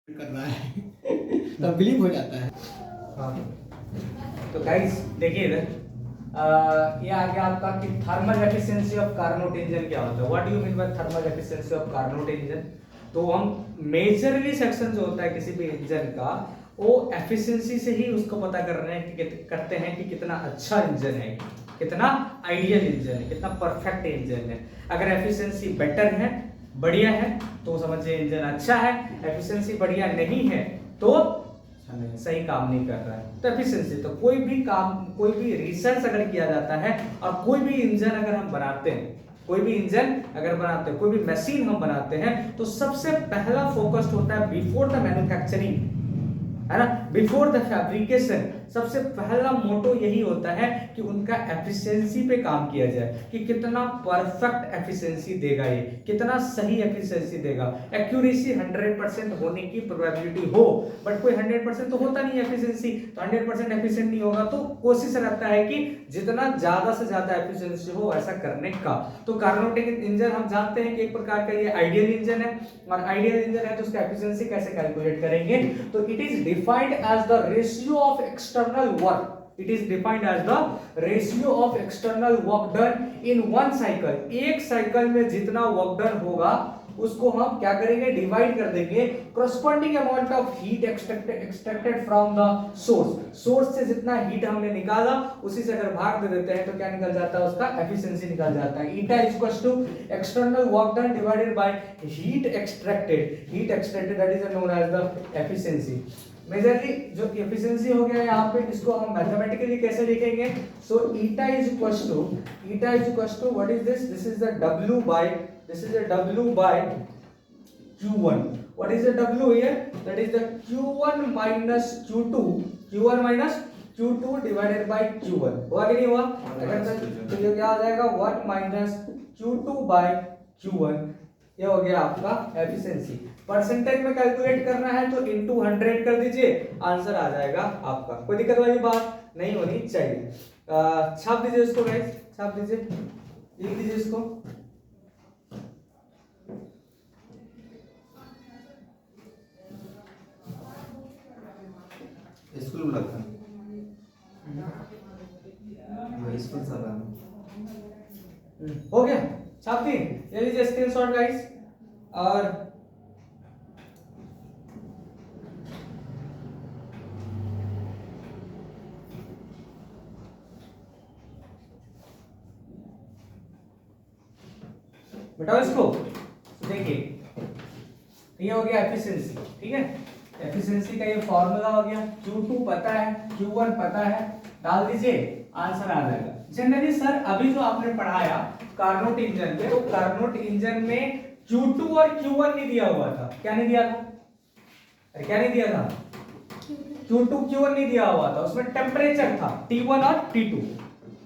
कर रहा है तब बिलीव हो जाता है। हाँ, तो गाइस देखिए इधर ये आ गया आपका कि thermal efficiency of Carnot engine क्या होता है। What do you mean by thermal efficiency of Carnot engine. तो हम मेजरली सेक्शन जो होता है किसी भी इंजन का, वो एफिशिएंसी से ही उसको पता कर रहे हैं कि करते हैं कि कितना अच्छा इंजन है, कितना आइडियल इंजन है, कितना परफेक्ट इंजन है। अगर एफिशिएंसी बेटर है, बढ़िया है, तो समझिए इंजन अच्छा है। एफिशिएंसी बढ़िया नहीं है तो सही काम नहीं कर रहा है। तो एफिशिएंसी, तो कोई भी काम, कोई भी रिसर्च अगर किया जाता है और कोई भी इंजन अगर हम बनाते हैं, कोई भी इंजन अगर बनाते हैं, कोई भी मशीन हम बनाते हैं, तो सबसे पहला फोकस्ड होता है बिफोर द मैन्युफैक्चरिंग, है ना, बिफोर द फैब्रिकेशन। सबसे पहला मोटो यही होता है कि उनका एफिशिएंसी पे काम किया जाए कि कितना परफेक्ट एफिशिएंसी देगा, ये कितना सही एफिशिएंसी देगा। एक्यूरेसी 100% होने की प्रोबेबिलिटी हो, बट कोई 100% तो होता नहीं एफिशिएंसी, तो 100% एफिशिएंट नहीं होगा, तो कोशिश रहता है कि जितना ज्यादा से ज्यादा एफिशिएंसी हो ऐसा करने का। तो कार्नोट इंजन हम जानते हैं कि एक प्रकार का ये आइडियल इंजन है, और आइडियल इंजन है तो उसका एफिशिएंसी कैसे कैलकुलेट करेंगे। तो it is defined as the ratio of external work, it is defined as the ratio of external work done in one cycle। एक साइकिल में जितना वर्क डन होगा उसको हम क्या करेंगे, डिवाइड कर देंगे corresponding amount of heat extracted from the source से जितना हीट हमने निकाला उसी से अगर भाग दे देते हैं तो क्या निकल जाता है, उसका एफिशिएंसी निकल जाता है। eta equals to external work done divided by heat extracted that is known as the efficiency। Majorly जो एफिशिएंसी हो गया यहाँ पे, इसको हम मैथमेटिकली कैसे लिखेंगे। सो eta is equals to what is this, this is the w by q1। what is the w here, that is the q1 minus q2 divided by q1। हुआ कि नहीं हुआ, अगर तो ये क्या आ जाएगा 1 minus q2 by q1। ये हो गया आपका एफिशिएंसी। परसेंटेज में कैलकुलेट करना है तो इनटू 100 कर दीजिए, आंसर आ जाएगा आपका। कोई दिक्कत वाली बात नहीं होनी चाहिए। छाप दीजिए इसको गाइस, छाप दीजिए, लिख दीजिए इसको। स्कूल में लगता है स्कूल सारा हो गया, छाप दी, ये लीजिए स्क्रीनशॉट गाइस। और बताओ इसको, देखिए ये हो गया एफिशिएंसी, ठीक है। एफिशिएंसी का ये फॉर्मूला हो गया, Q2 पता है, Q1 पता है, डाल दीजिए, आंसर आ जाएगा। जनरली सर अभी जो आपने पढ़ाया कार्नोट इंजन में, तो कार्नोट इंजन में Q2 और Q1 नहीं दिया हुआ था। क्या नहीं दिया था, अरे क्या नहीं दिया था, Q2 Q1 नहीं दिया हुआ था, उसमें टेम्परेचर था T1 और T2,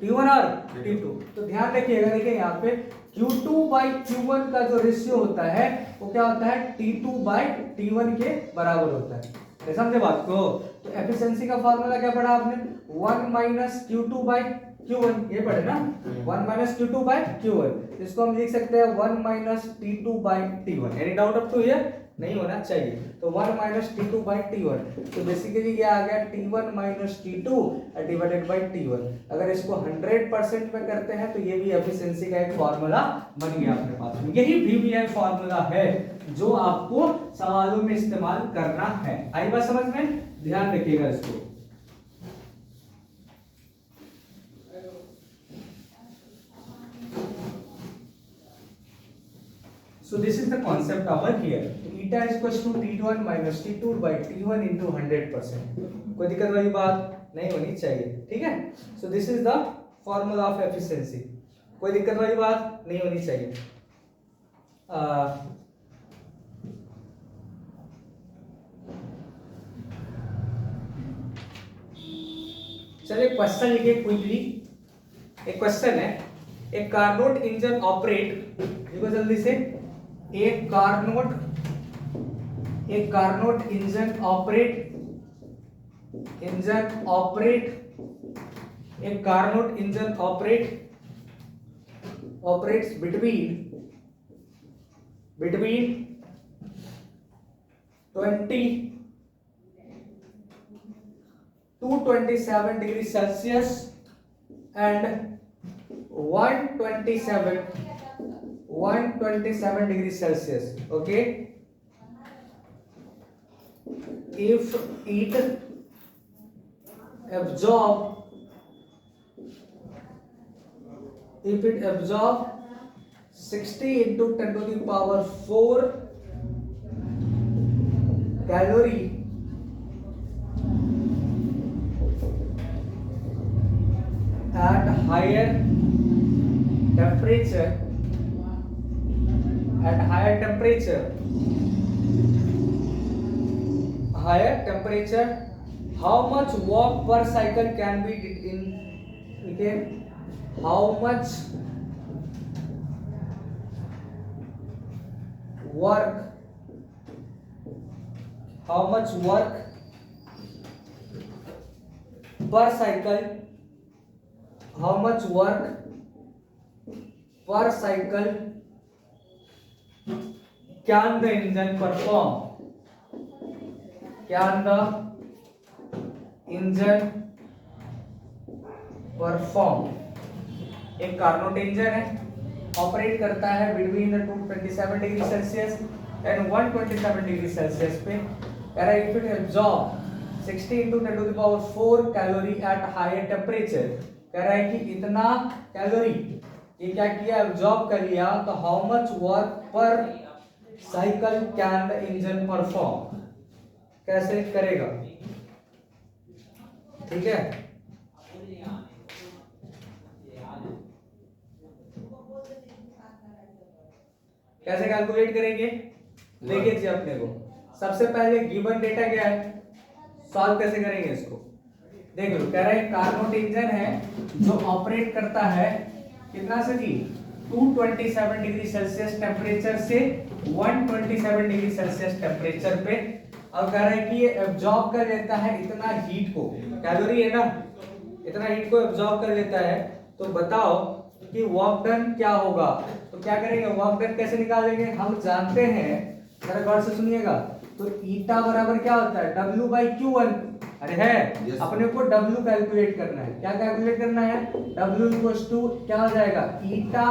T1 और T2। तो ध्यान रखिएगा, देखिए यहाँ पे Q2 by Q1 का जो रेशियो होता है वो क्या होता है, T2 by T1 के बराबर होता है। समझे बात को। तो एफिशिएंसी का फार्मूला क्या पढ़ा आपने, 1 minus Q2 by Q1, ये पढ़े ना, 1 minus Q2 by Q1। इसको हम लिख सकते हैं 1 minus T2 by T1। Any doubt up to here, नहीं होना चाहिए। तो 1 minus T2 by T1, तो बेसिकली क्या आ गया, T1 minus T2 divided by T1। अगर इसको 100% में करते हैं तो ये भी एफिशिएंसी का एक फार्मूला बन गया अपने पास में। यही VBI फार्मूला है जो आपको सवालों में इस्तेमाल करना है। आई बात समझ में, ध्यान रखिएगा इसको। So this is the concept over here. Eta is equals to T1 minus T2 by T1 into 100%। कोई दिक्कत वाली बात नहीं होनी चाहिए, ठीक है। So this is the formula of efficiency। कोई दिक्कत वाली बात नहीं होनी चाहिए। चलिए क्वेश्चन लिखिए क्विकली। एक क्वेश्चन है, एक कार्नोट इंजन ऑपरेट, देखो जल्दी से, एक कार्नोट इंजन ऑपरेट एक Carnot engine operates between 227 degree Celsius and 127 degree Celsius. Okay, if it absorb 60 into 10 to the power 4 calorie at higher temperature, how much walk per cycle can be in, okay, how much work per cycle can the engine perform? एक Carnot engine है, operate करता है between the 227 degree Celsius and 127 degree Celsius पे। कह रहा है if it absorb 60 into 10 to the power 4 calorie at higher temperature, कह रहा है कि इतना कैलोरी ये क्या किया, एब्जॉर्ब कर लिया, तो हाउ मच वर्क पर cycle can the engine perform, कैसे करेगा, ठीक है। कैसे कैलकुलेट करेंगे, देखिए जी अपने को सबसे पहले गिवन डेटा क्या है, सॉल्व कैसे करेंगे इसको, देख लो। कह रहा है कार्नोट इंजन है जो ऑपरेट करता है कितना से जी 227 डिग्री सेल्सियस टेम्परेचर से 127 डिग्री सेल्सियस टेम्परेचर पे। अब कह रहा है कि ये एब्जॉर्ब कर लेता है इतना हीट को, कैलोरी है ना, इतना हीट को एब्जॉर्ब कर लेता है। तो बताओ कि वर्क डन क्या होगा, तो क्या करेंगे, वर्क डन कैसे निकालेंगे, हम जानते हैं, जरा गौर से सुनिएगा। तो ईटा बराबर क्या होता है W/Q1, अरे है yes, अपने को W कैलकुलेट करना है, क्या कैलकुलेट करना है, W इक्वल्स टू क्या हो जाएगा ईटा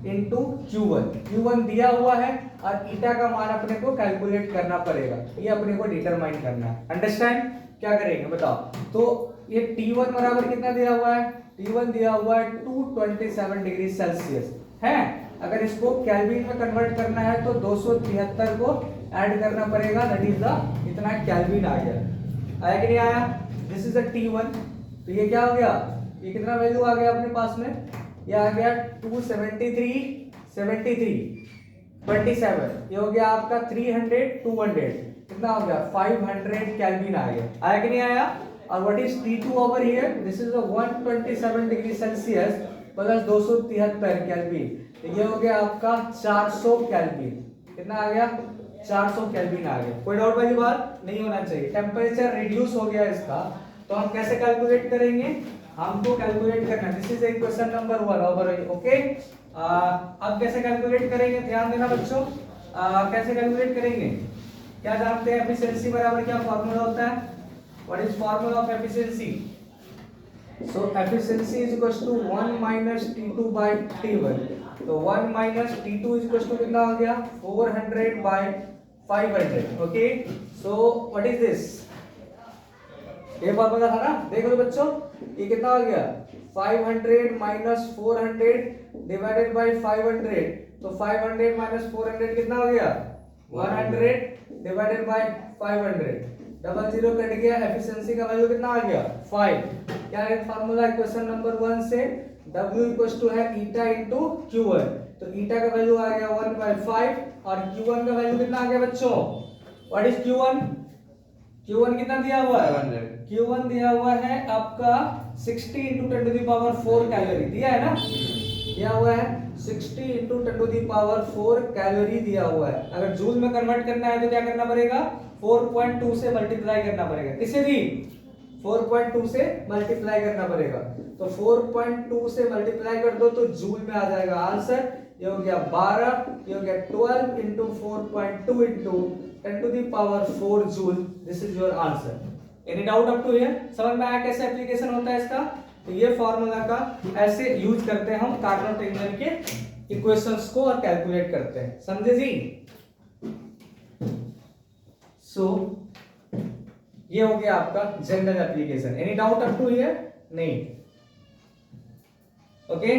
इंटू Q1 दिया हुआ है और ईटा का मान अपने को कैलकुलेट करना पड़ेगा, ये अपने को डिटरमाइन करना है। अंडरस्टैंड, क्या करेंगे बताओ। तो ये T1 बराबर कितना दिया हुआ है, T1 दिया हुआ है 227 डिग्री सेल्सियस है। अगर इसको केल्विन में कन्वर्ट करना है तो 273 को ऐड करना पड़ेगा, दैट इज द इतना केल्विन आ गया, आया कि नहीं आया। दिस इज द T1, तो ये क्या हो गया, ये कितना वैल्यू आ गया अपने पास में, ये आ गया 273 ये हो गया आपका 300 200 कितना हो गया 500 केल्विन आ गया, आया कि नहीं आया। और what is T2 over here, this is 127 degree Celsius plus 273 kelvin, तो ये हो गया आपका 400 केल्विन, कितना आ गया 400 केल्विन आ गया। कोई डाउट वाली बात नहीं होना चाहिए। टेम्परेचर रिड्यूस हो गया इसका, तो हम कैसे कैलकुलेट करेंगे, हमको कैलकुलेट करना, this is question number 1 over, okay. अब कैसे कैलकुलेट करेंगे, ध्यान देना बच्चों, कैसे कैलकुलेट करेंगे, क्या जानते हैं, एफिशिएंसी बराबर क्या फार्मूला होता है, what is formula of efficiency. So efficiency is equals to 1 minus T2 by T1, तो 1 minus T2 is equals to कितना हो गया 400 by 500, okay. So what is this, ये फार्मूला था ना, देख लो बच्चों, ये कितना हो गया 500 minus 400 डिवाइडेड बाय 500, तो 500 minus 400 कितना हो गया 100 divided by 500, double zero cut गया, एफिशिएंसी का वैल्यू कितना आ गया 5। क्या है फार्मूला क्वेश्चन नंबर 1 से, W इक्वल्स टू है ईटा इंटू Q1, तो ईटा का वैल्यू आ गया 1/5 और Q1 का वैल्यू कितना आ गया बच्चों, व्हाट इज Q1 कितना दिया हुआ है 500, Q1 दिया हुआ है आपका 60 into 10 to the power 4 calorie दिया है ना, दिया हुआ है 60 into 10 to the power 4 calorie दिया हुआ है। अगर जूल में कन्वर्ट करना है तो क्या करना पड़ेगा 4.2 से मल्टीप्लाई करना पड़ेगा, किसे भी 4.2 से मल्टीप्लाई करना पड़ेगा, तो 4.2 से मल्टीप्लाई कर दो तो जूल में आ जाएगा आंसर, ये हो गया 12, ये हो गया 12 into 4.2 into 10 to the power 4 joule, this is your answer. Any doubt up to here? समझ में आया कैसे एप्लीकेशन होता है इसका? तो ये फॉर्मूला का ऐसे यूज करते हैं हम कार्नोट इंजन के इक्वेशंस को और कैलकुलेट करते हैं, समझे जी? सो ये हो गया आपका general application. Any doubt up to here? नहीं, ओके।